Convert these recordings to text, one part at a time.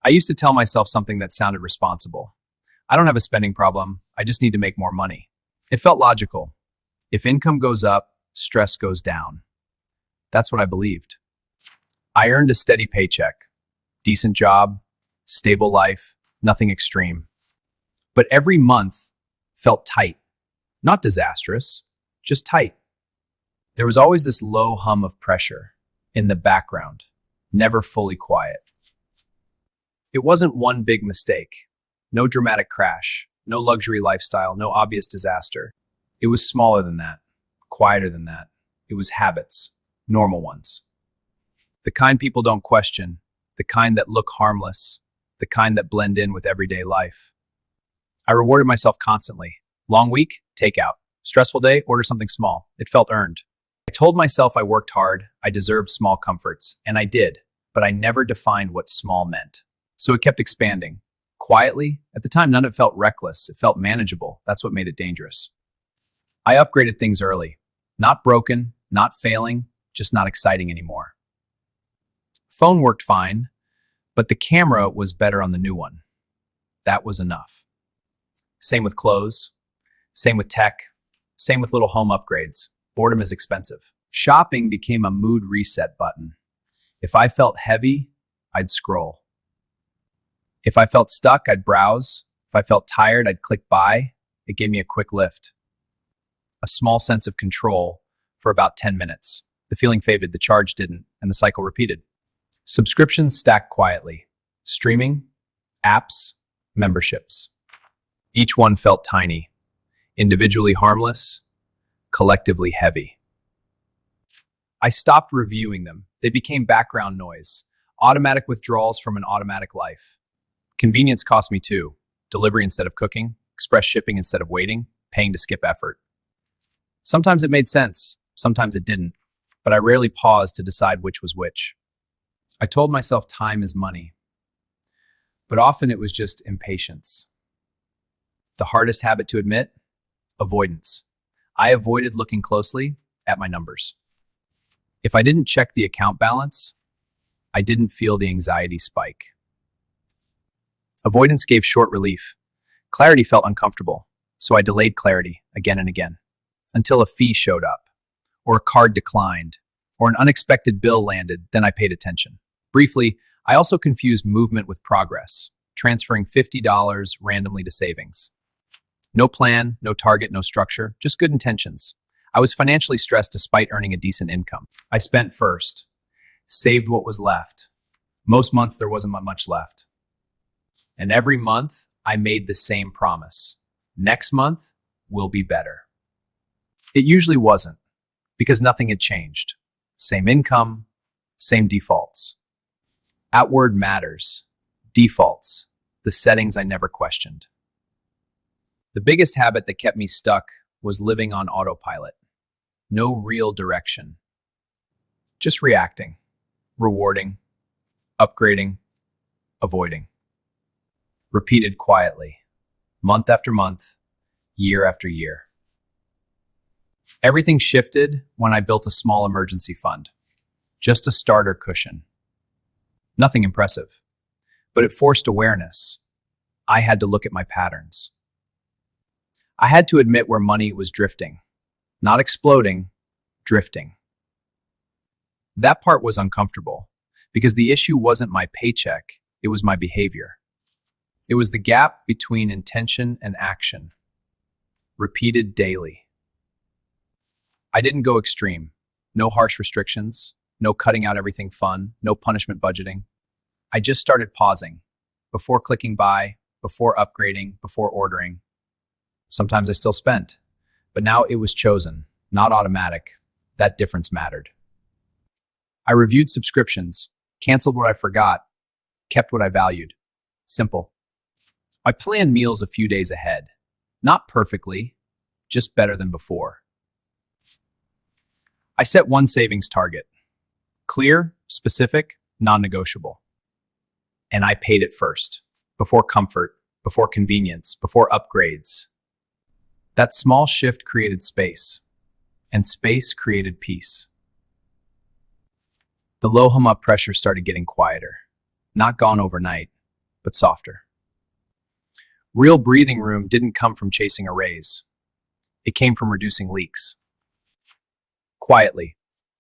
I used to tell myself something that sounded responsible. I don't have a spending problem. I just need to make more money. It felt logical. If income goes up, stress goes down. That's what I believed. I earned a steady paycheck, decent job, stable life, nothing extreme. But every month felt tight. Not disastrous, just tight. There was always this low hum of pressure in the background, never fully quiet. It wasn't one big mistake, no dramatic crash, no luxury lifestyle, no obvious disaster. It was smaller than that, quieter than that. It was habits, normal ones. The kind people don't question, the kind that look harmless, the kind that blend in with everyday life. I rewarded myself constantly. Long week, takeout. Stressful day, order something small. It felt earned. I told myself I worked hard, I deserved small comforts, and I did, but I never defined what small meant. So it kept expanding. Quietly, at the time, none of it felt reckless. It felt manageable. That's what made it dangerous. I upgraded things early. Not broken, not failing, just not exciting anymore. Phone worked fine, but the camera was better on the new one. That was enough. Same with clothes, same with tech, same with little home upgrades. Boredom is expensive. Shopping became a mood reset button. If I felt heavy, I'd scroll. If I felt stuck, I'd browse. If I felt tired, I'd click buy. It gave me a quick lift. A small sense of control for about 10 minutes. The feeling faded, the charge didn't, and the cycle repeated. Subscriptions stacked quietly. Streaming, apps, memberships. Each one felt tiny, individually harmless, collectively heavy. I stopped reviewing them. They became background noise, automatic withdrawals from an automatic life. Convenience cost me too. Delivery instead of cooking, express shipping instead of waiting, paying to skip effort. Sometimes it made sense, sometimes it didn't, but I rarely paused to decide which was which. I told myself time is money, but often it was just impatience. The hardest habit to admit? Avoidance. I avoided looking closely at my numbers. If I didn't check the account balance, I didn't feel the anxiety spike. Avoidance gave short relief. Clarity felt uncomfortable, so I delayed clarity again and again, until a fee showed up, or a card declined, or an unexpected bill landed, then I paid attention. Briefly, I also confused movement with progress, transferring $50 randomly to savings. No plan, no target, no structure, just good intentions. I was financially stressed despite earning a decent income. I spent first, saved what was left. Most months there wasn't much left. And every month I made the same promise. Next month will be better. It usually wasn't, because nothing had changed. Same income, same defaults. Outward matters, defaults, the settings I never questioned. The biggest habit that kept me stuck was living on autopilot. No real direction. Just reacting, rewarding, upgrading, avoiding. Repeated quietly, month after month, year after year. Everything shifted when I built a small emergency fund. Just a starter cushion. Nothing impressive, but it forced awareness. I had to look at my patterns. I had to admit where money was drifting. Not exploding, drifting. That part was uncomfortable, because the issue wasn't my paycheck, it was my behavior. It was the gap between intention and action, repeated daily. I didn't go extreme. No harsh restrictions, no cutting out everything fun, no punishment budgeting. I just started pausing, before clicking buy, before upgrading, before ordering. Sometimes I still spent, but now it was chosen, not automatic. That difference mattered. I reviewed subscriptions, canceled what I forgot, kept what I valued. Simple. I planned meals a few days ahead. Not perfectly, just better than before. I set one savings target. Clear, specific, non-negotiable. And I paid it first, before comfort, before convenience, before upgrades. That small shift created space, and space created peace. The low hum up pressure started getting quieter. Not gone overnight, but softer. Real breathing room didn't come from chasing a raise. It came from reducing leaks. Quietly,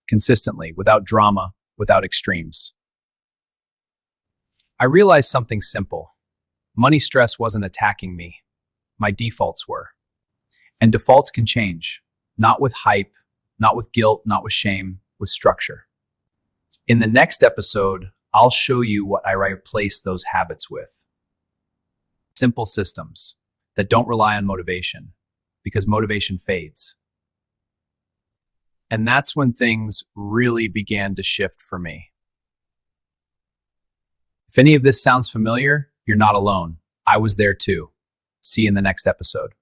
consistently, without drama, without extremes. I realized something simple. Money stress wasn't attacking me. My defaults were. And defaults can change. Not with hype, not with guilt, not with shame, with structure. In the next episode, I'll show you what I replace those habits with. Simple systems that don't rely on motivation, because motivation fades. And that's when things really began to shift for me. If any of this sounds familiar, you're not alone. I was there too. See you in the next episode.